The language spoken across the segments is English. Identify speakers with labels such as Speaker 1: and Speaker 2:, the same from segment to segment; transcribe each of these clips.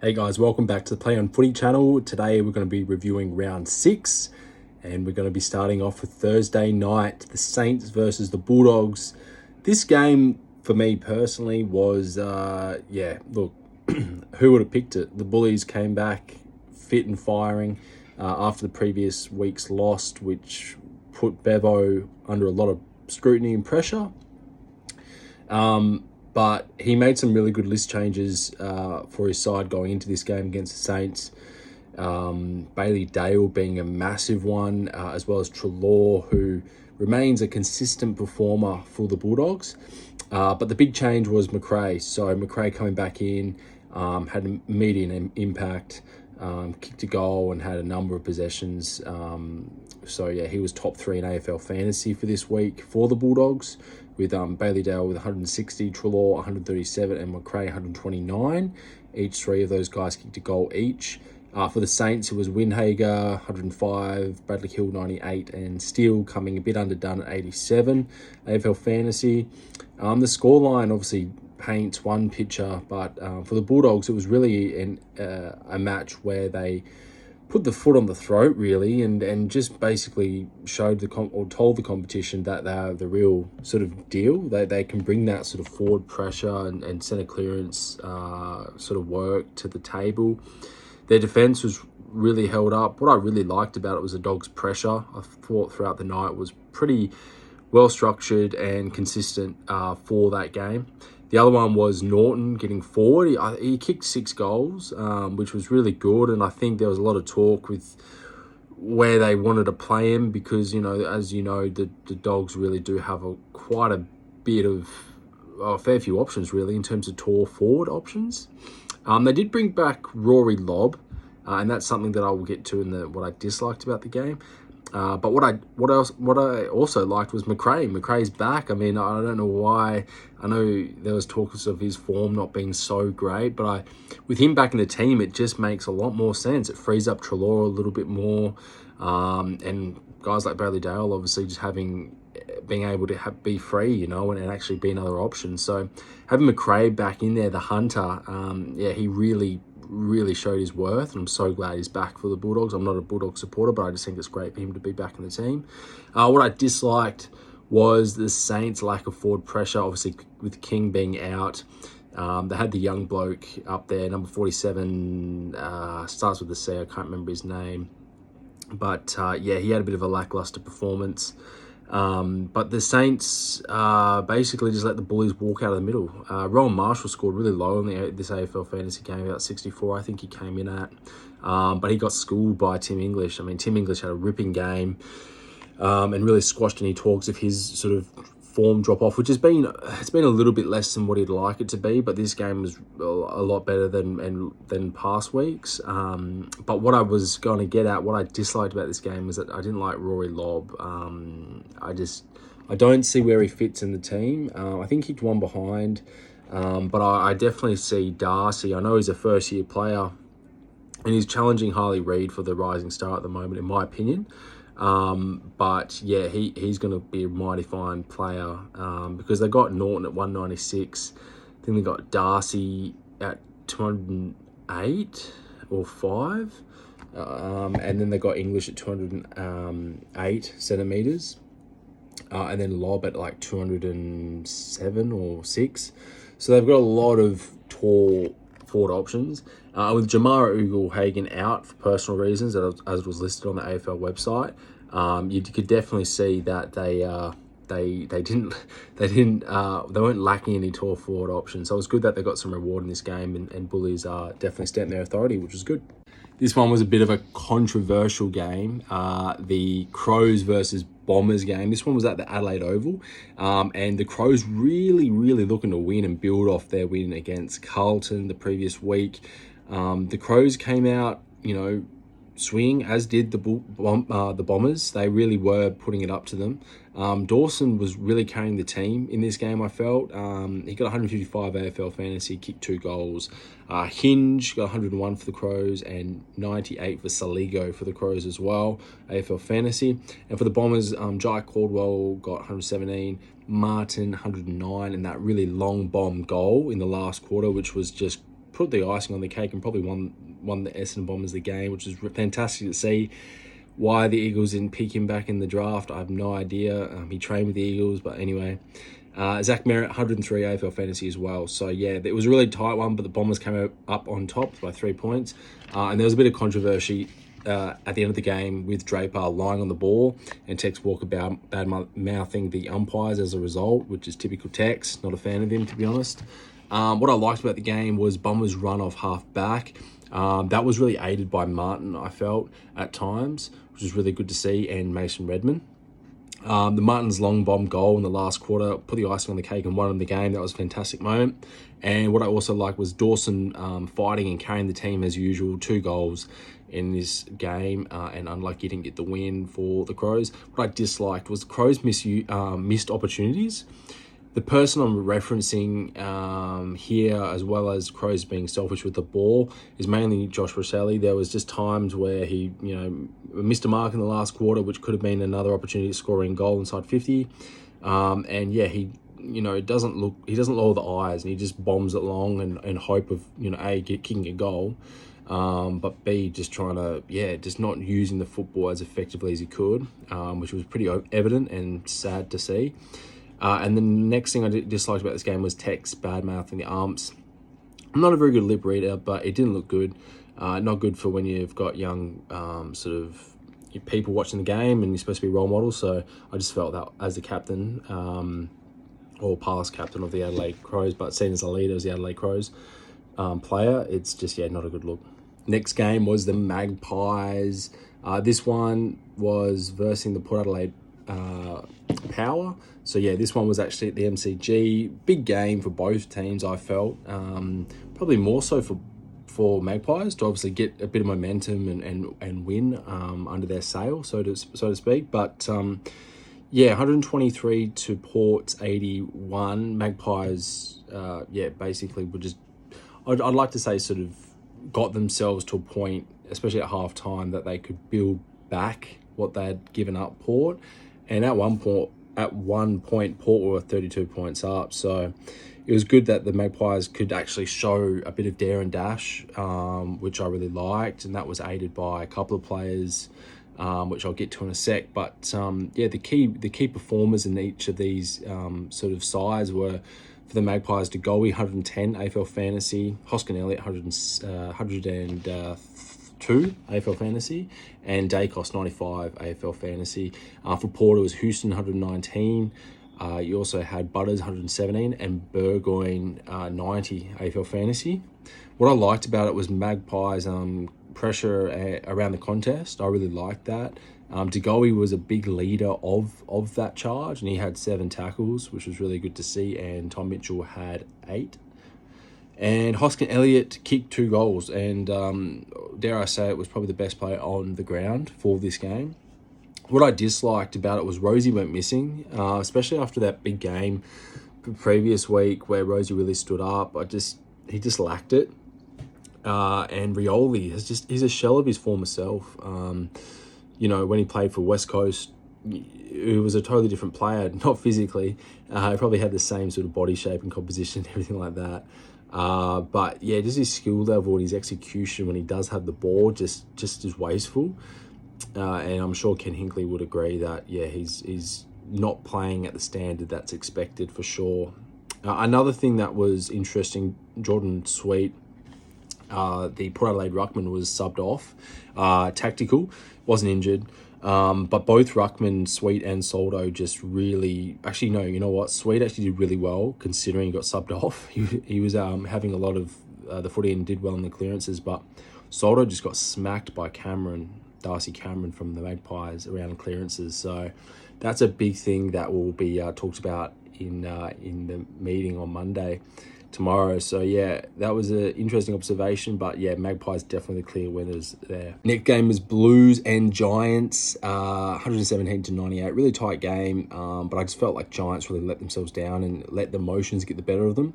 Speaker 1: Hey guys, welcome back to the Play on Footy channel. Today we're going to be reviewing round 6 and we're going to be starting off with Thursday night, the Saints versus the Bulldogs. This game for me personally was, look, who would have picked it? The Bullies came back fit and firing after the previous week's loss, which put Bevo under a lot of scrutiny and pressure. But he made some really good list changes for his side going into this game against the Saints. Bailey Dale being a massive one, as well as Treloar, who remains a consistent performer for the Bulldogs. But the big change was Macrae. So Macrae coming back in, had an immediate impact, kicked a goal and had a number of possessions. He was top 3 in AFL fantasy for this week for the Bulldogs, with Bailey Dale with 160, Treloar 137, and Macrae 129. Each 3 of those guys kicked a goal each. For the Saints, it was Windhager 105, Bradley Hill 98, and Steele coming a bit underdone at 87. AFL fantasy. The scoreline obviously paints one picture, but for the Bulldogs, it was really a match where they put the foot on the throat, really, and just basically showed told the competition that they're the real sort of deal. They can bring that sort of forward pressure and centre clearance sort of work to the table. Their defence was really held up. What I really liked about it was the Dogs' pressure. I thought throughout the night was pretty well structured and consistent for that game. The other one was Norton getting forward. He kicked 6 goals, which was really good. And I think there was a lot of talk with where they wanted to play him because, the Dogs really do have quite a bit of a fair few options, really, in terms of tall forward options. They did bring back Rory Lobb, and that's something that I will get to in what I disliked about the game. But what I also liked was Macrae. Macrae's back. I mean, I don't know why. I know there was talks of his form not being so great, but with him back in the team, it just makes a lot more sense. It frees up Treloar a little bit more, and guys like Bailey Dale obviously just being able to be free, and actually be another option. So having Macrae back in there, the hunter, he really showed his worth, and I'm so glad he's back for the Bulldogs. I'm not a Bulldog supporter, but I just think it's great for him to be back in the team. What I disliked was the Saints' lack of forward pressure, obviously with King being out. They had the young bloke up there, number 47, starts with the C, I can't remember his name. But he had a bit of a lackluster performance. But the Saints basically just let the Bullies walk out of the middle. Rowan Marshall scored really low in this AFL fantasy game, about 64, I think he came in at. But he got schooled by Tim English. I mean, Tim English had a ripping game and really squashed any talks of his sort of form drop off, which it's been a little bit less than what he'd like it to be, but this game was a lot better than past weeks. But what I was going to get at, what I disliked about this game was that I didn't like Rory Lobb. I don't see where he fits in the team. I think he's one behind, but I definitely see Darcy. I know he's a first year player and he's challenging Harley Reid for the rising star at the moment, in my opinion. He's going to be a mighty fine player because they got Norton at 196. Then they got Darcy at 208 or 5. And then they got English at 208 centimetres. And then Lobb at like 207 or 6. So they've got a lot of tall forward options. With Jamara Ugle-Hagan out for personal reasons, as was listed on the AFL website, you could definitely see that they weren't lacking any tall forward options. So it was good that they got some reward in this game, and Bullies definitely stamped their authority, which was good. This one was a bit of a controversial game, the Crows versus Bombers game. This one was at the Adelaide Oval, and the Crows really looking to win and build off their win against Carlton the previous week. The Crows came out, swinging, as did the Bombers. They really were putting it up to them. Dawson was really carrying the team in this game, I felt. He got 155 AFL fantasy, kicked 2 goals. Hinge got 101 for the Crows and 98 for Saligo for the Crows as well, AFL fantasy. And for the Bombers, Jai Caldwell got 117, Martin 109, and that really long bomb goal in the last quarter, which was just put the icing on the cake and probably won the Essendon Bombers the game, which is fantastic to see. Why the Eagles didn't pick him back in the draft, I have no idea. He trained with the Eagles, but anyway. Zach Merritt, 103 AFL fantasy as well. So, yeah, it was a really tight one, but the Bombers came up on top by 3 points. And there was a bit of controversy at the end of the game with Draper lying on the ball and Tex Walker bad-mouthing the umpires as a result, which is typical Tex. Not a fan of him, to be honest. What I liked about the game was Bombers' run off half-back. That was really aided by Martin, I felt, at times, which was really good to see, and Mason Redman. The Martin's long bomb goal in the last quarter put the icing on the cake and won him the game. That was a fantastic moment. And what I also liked was Dawson fighting and carrying the team as usual. 2 goals in this game, and unlucky he didn't get the win for the Crows. What I disliked was the Crows missed opportunities. The person I'm referencing here, as well as Crows being selfish with the ball, is mainly Josh Rosselli. There was just times where he, missed a mark in the last quarter, which could have been another opportunity to score a goal inside 50. And yeah, he doesn't lower the eyes, and he just bombs it long and hope of, A, kicking a goal, but B, just trying to, just not using the football as effectively as he could, which was pretty evident and sad to see. And the next thing I disliked about this game was Tex bad-mouthing the umps. I'm not a very good lip reader, but it didn't look good. Not good for when you've got young people watching the game and you're supposed to be role models. So I just felt that as the captain, or past captain of the Adelaide Crows, but seen as a leader as the Adelaide Crows player, it's just, not a good look. Next game was the Magpies. This one was versing the Port Adelaide Power. So this one was actually at the MCG. Big game for both teams, I felt. Probably more so for Magpies to obviously get a bit of momentum and win under their sail, so to speak. But 123 to Port's 81. Magpies, basically were just, I'd like to say, sort of got themselves to a point, especially at half time, that they could build back what they had given up Port. And at one point, Port were 32 points up. So it was good that the Magpies could actually show a bit of dare and dash, which I really liked. And that was aided by a couple of players, which I'll get to in a sec. But the key performers in each of these sort of sides were, for the Magpies, DeGoey, 110 AFL fantasy, Hoskin Elliott, 102 AFL fantasy, and Dacos, 95 AFL fantasy. For Port, it was Houston, 119. You also had Butters, 117, and Burgoyne, 90 AFL fantasy. What I liked about it was Magpies' pressure around the contest. I really liked that. DeGoey was a big leader of that charge, and he had 7 tackles, which was really good to see, and Tom Mitchell had 8. And Hoskin Elliott kicked 2 goals, and dare I say, it was probably the best player on the ground for this game. What I disliked about it was Rosie went missing, especially after that big game the previous week where Rosie really stood up. He just lacked it. And Rioli he's a shell of his former self. When he played for West Coast, he was a totally different player, not physically. He probably had the same sort of body shape and composition, everything like that. But just his skill level and his execution when he does have the ball just is wasteful. And I'm sure Ken Hinkley would agree that, he's not playing at the standard that's expected for sure. Another thing that was interesting, Jordan Sweet, the Port Adelaide ruckman, was subbed off. Tactical, wasn't injured. But both ruckman, Sweet and Soldo, just really... Actually, no, you know what? Sweet actually did really well, considering he got subbed off. He was having a lot of the footy and did well in the clearances, but Soldo just got smacked by Darcy Cameron from the Magpies around the clearances. So that's a big thing that will be talked about in the meeting on Monday, tomorrow. So that was an interesting observation, but Magpies definitely the clear winners there. Next game was Blues and Giants, 117 to 98, really tight game, but I just felt like Giants really let themselves down and let the emotions get the better of them.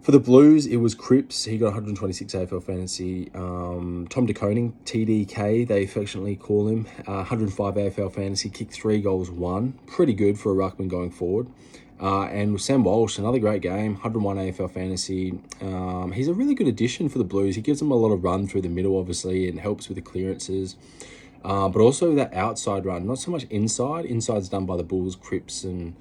Speaker 1: For the Blues, it was Cripps. He got 126 AFL fantasy. Tom DeConing, TDK, they affectionately call him, 105 AFL fantasy, kicked 3 goals, 1. Pretty good for a ruckman going forward. And Sam Walsh, another great game, 101 AFL fantasy. He's a really good addition for the Blues. He gives them a lot of run through the middle, obviously, and helps with the clearances. But also that outside run, not so much inside. Inside's done by the Bulls, Cripps and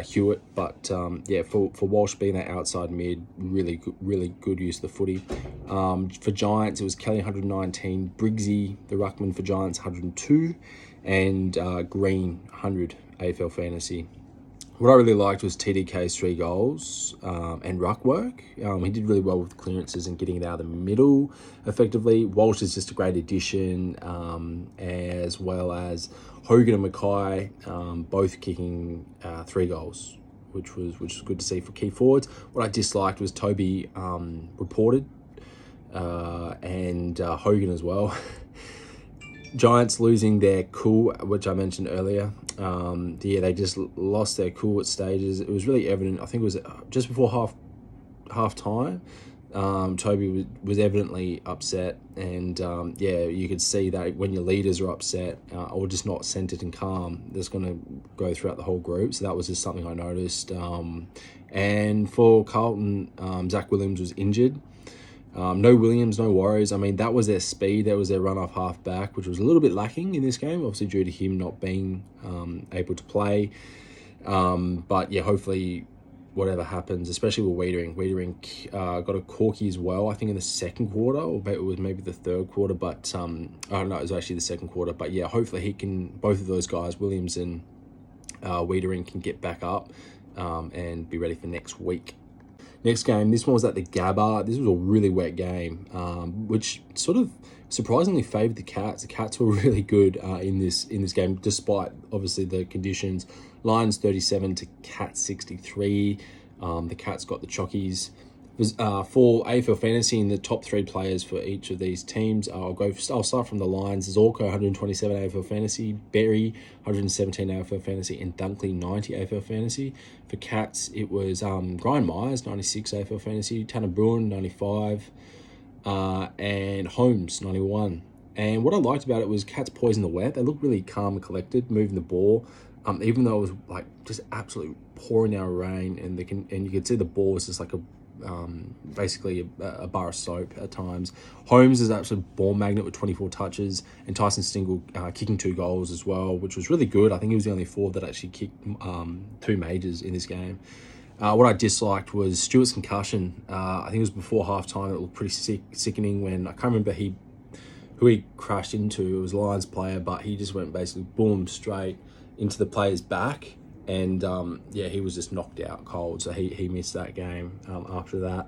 Speaker 1: Hewitt. But for Walsh being that outside mid, really good use of the footy. For Giants, it was Kelly 119, Briggsy, the ruckman for Giants 102, and Green 100 AFL fantasy. What I really liked was TDK's 3 goals and ruck work. He did really well with clearances and getting it out of the middle effectively. Walsh is just a great addition, as well as Hogan and Mackay, both kicking 3 goals, which was good to see for key forwards. What I disliked was Toby reported and Hogan as well. Giants losing their cool, which I mentioned earlier. They just lost their cool at stages. It was really evident. I think it was just before half time. Toby was evidently upset, and you could see that when your leaders are upset or just not centered and calm, that's going to go throughout the whole group. So that was just something I noticed. And for Carlton, Zach Williams was injured. No Williams, no worries. I mean, that was their speed. That was their run-off half-back, which was a little bit lacking in this game, obviously due to him not being able to play. But yeah, hopefully whatever happens, especially with Wiedering. Wiedering got a corky as well, I think in the second quarter, or it was maybe the third quarter, but I don't know, it was actually the second quarter. But yeah, hopefully both of those guys, Williams and Wiedering, can get back up and be ready for next week. Next game, this one was at the Gabba. This was a really wet game, which sort of surprisingly favoured the Cats. The Cats were really good in this game, despite obviously the conditions. Lions 37 to Cats 63. The Cats got the chockies. For AFL Fantasy, in the top 3 players for each of these teams, I'll start from the Lions. Zorko 127 AFL Fantasy, Berry 117 AFL Fantasy, and Dunkley 90 AFL Fantasy. For Cats, it was Brian Myers 96 AFL Fantasy, Tanner Bruin 95, and Holmes 91. And what I liked about it was Cats poisoned the wet. They looked really calm and collected, moving the ball. Even though it was like just absolutely pouring down rain, and you could see the ball was just like basically a bar of soap at times. Holmes is actually a ball magnet with 24 touches, and Tyson Stingle kicking 2 goals as well, which was really good. I think he was the only forward that actually kicked 2 majors in this game. What I disliked was Stewart's concussion. I think it was before halftime. It looked pretty sickening when, I can't remember who he crashed into. It was a Lions player, but he just went basically boom straight into the player's back. And he was just knocked out cold, so he missed that game after that.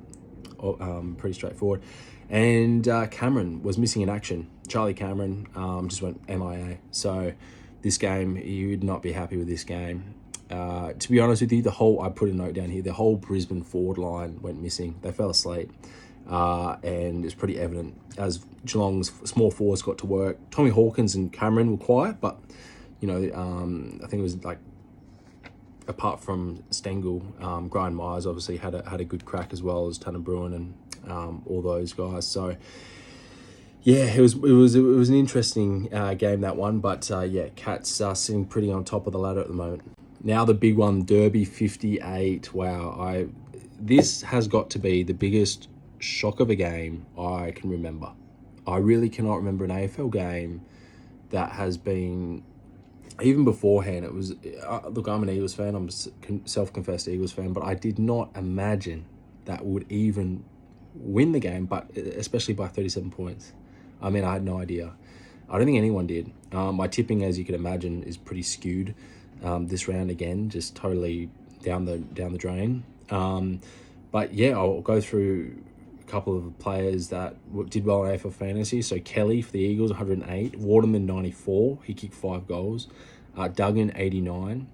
Speaker 1: Pretty straightforward. And Cameron was missing in action. Charlie Cameron just went MIA. So this game, you would not be happy with this game. To be honest with you, I put a note down here, the whole Brisbane forward line went missing. They fell asleep. And it's pretty evident as Geelong's small forwards got to work. Tommy Hawkins and Cameron were quiet, but I think it was like, apart from Stengel, Brian Myers obviously had a good crack, as well as Tanner Bruin and all those guys. So yeah, it was an interesting game, that one. But Cats sitting pretty on top of the ladder at the moment. Now the big one, Derby 58. Wow, this has got to be the biggest shock of a game I can remember. I really cannot remember an AFL game that has been. Even beforehand, it was... look, I'm an Eagles fan. I'm a self-confessed Eagles fan. But I did not imagine that would even win the game, but especially by 37 points. I mean, I had no idea. I don't think anyone did. My tipping, as you can imagine, is pretty skewed this round again. Just totally down the drain. But yeah, I'll go through a couple of players that did well in AFL Fantasy. So Kelly for the Eagles, 108. Waterman, 94. He kicked 5 goals. Duggan, 89.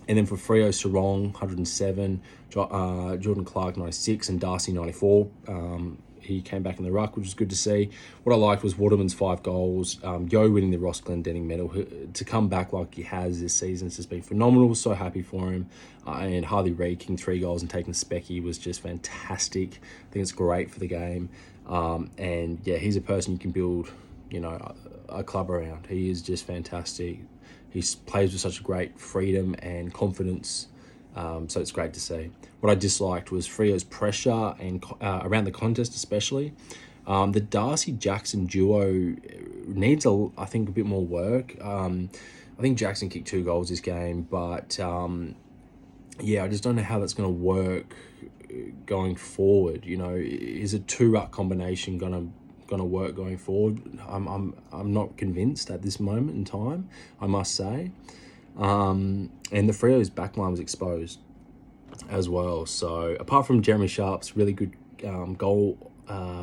Speaker 1: And then for Freo, Sarong, 107. Jordan Clark, 96. And Darcy, 94. He came back in the ruck, which was good to see. What I liked was Waterman's 5 goals. Yo winning the Ross Glendenning medal. To come back like he has this season has just been phenomenal. So happy for him. And Harley Reid kicking 3 goals and taking the Specky was just fantastic. I think it's great for the game. And yeah, he's a person you can build, a club around. He is just fantastic. plays with such a great freedom and confidence. So it's great to see. What I disliked was Freo's pressure and around the contest especially. The Darcy-Jackson duo needs, I think, a bit more work. I think Jackson kicked 2 goals this game, but I just don't know how that's going to work going forward. You know, is a 2-ruck combination gonna work going forward? I'm not convinced at this moment in time, I must say. And the Freo's backline was exposed as well. So apart from Jeremy Sharp's really good goal,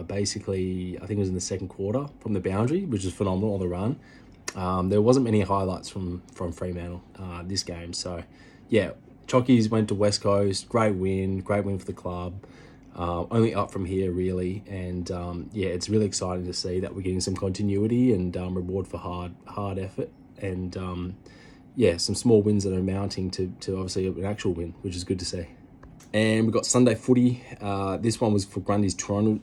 Speaker 1: basically I think it was in the second quarter from the boundary, which is phenomenal on the run. There wasn't many highlights from Fremantle this game. So yeah, Chockies went to West Coast, great win for the club. Only up from here really, and it's really exciting to see that we're getting some continuity and reward for hard effort, and some small wins that are amounting to obviously an actual win, which is good to see. And we've got Sunday footy. This one was for Grundy's Toronto.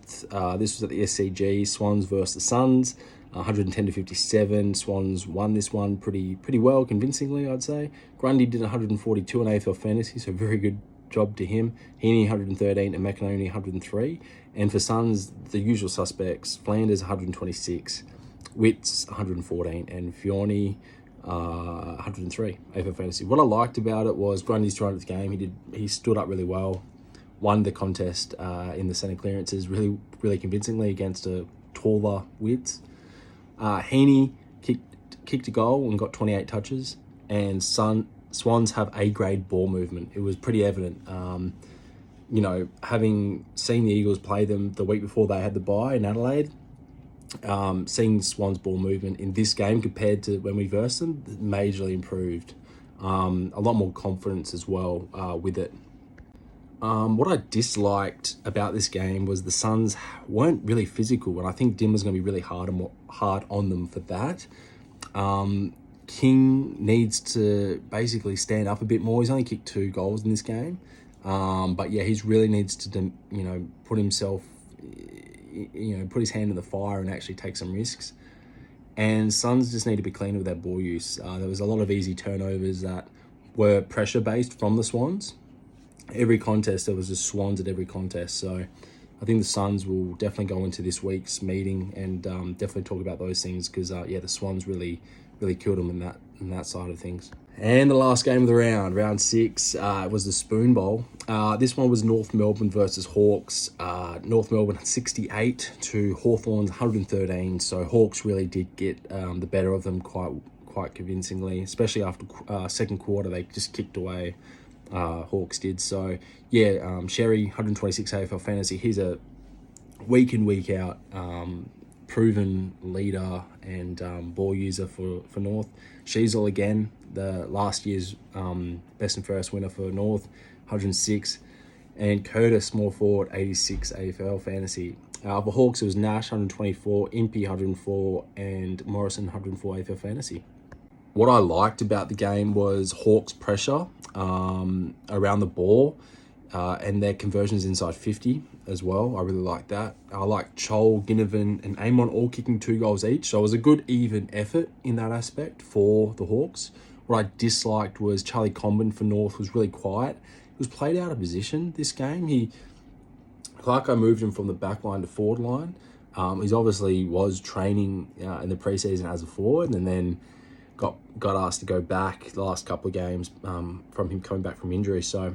Speaker 1: This was at the SCG, Swans versus the Suns, 110-57. Swans won this one pretty well, convincingly, I'd say. Grundy did 142 on AFL Fantasy, so very good job to him. Heaney 113 and McInerney 103. And for Suns, the usual suspects, Flanders 126, Witts 114, and Fiorni 103 AFL Fantasy. What I liked about it was Grundy's run at the game. He stood up really well, won the contest in the centre clearances really convincingly against a taller Witts. Heaney kicked a goal and got 28 touches, and Swans have A-grade ball movement. It was pretty evident. Having seen the Eagles play them the week before they had the bye in Adelaide, seeing Swans ball movement in this game compared to when we versed them, majorly improved. A lot more confidence as well with it. What I disliked about this game was the Suns weren't really physical, and I think Dimmer's going to be really hard on them for that. King needs to basically stand up a bit more. He's only kicked 2 goals in this game. But he really needs to, put himself, put his hand in the fire and actually take some risks. And Suns just need to be cleaner with their ball use. There was a lot of easy turnovers that were pressure-based from the Swans. Every contest, there was just Swans at every contest. So I think the Suns will definitely go into this week's meeting and definitely talk about those things because, the Swans really killed them in that side of things. And the last game of the round 6, was the Spoon Bowl. This one was North Melbourne versus Hawks. North Melbourne 68 to Hawthorn's 113. So Hawks really did get the better of them quite convincingly, especially after second quarter. They just kicked away. Hawks did. So Sherry 126 AFL Fantasy. He's a week in week out proven leader and ball user for North. Sheasel again, the last year's best and fairest winner for North, 106. And Curtis, small forward, 86 AFL Fantasy. For Hawks, it was Nash, 124, Impey, 104, and Morrison, 104 AFL Fantasy. What I liked about the game was Hawks' pressure around the ball and their conversions inside 50 as well. I really like that. I like Chol, Ginnivan, and Amon all kicking 2 goals each. So it was a good even effort in that aspect for the Hawks. What I disliked was Charlie Comben for North was really quiet. He was played out of position this game. Clarko moved him from the back line to forward line. He's obviously was training in the preseason as a forward and then got asked to go back the last couple of games from him coming back from injury. So,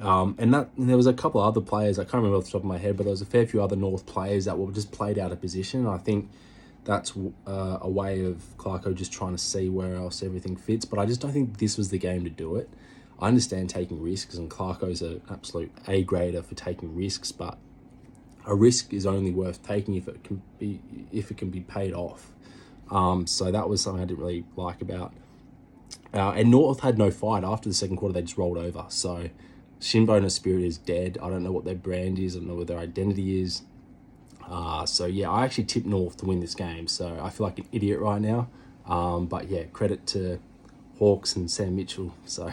Speaker 1: and there was a couple of other players, I can't remember off the top of my head, but there was a fair few other North players that were just played out of position. I think that's a way of Clarko just trying to see where else everything fits, but I just don't think this was the game to do it. I understand taking risks, and Clarko's an absolute A-grader for taking risks, but a risk is only worth taking if it can be paid off. So that was something I didn't really like about. And North had no fight after the second quarter. They just rolled over. So Shinboner Spirit is dead. I don't know what their brand is. I don't know what their identity is. I actually tipped North to win this game. So I feel like an idiot right now. But credit to Hawks and Sam Mitchell. So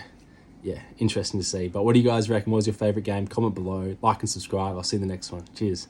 Speaker 1: interesting to see. But what do you guys reckon? What was your favourite game? Comment below. Like and subscribe. I'll see you in the next one. Cheers.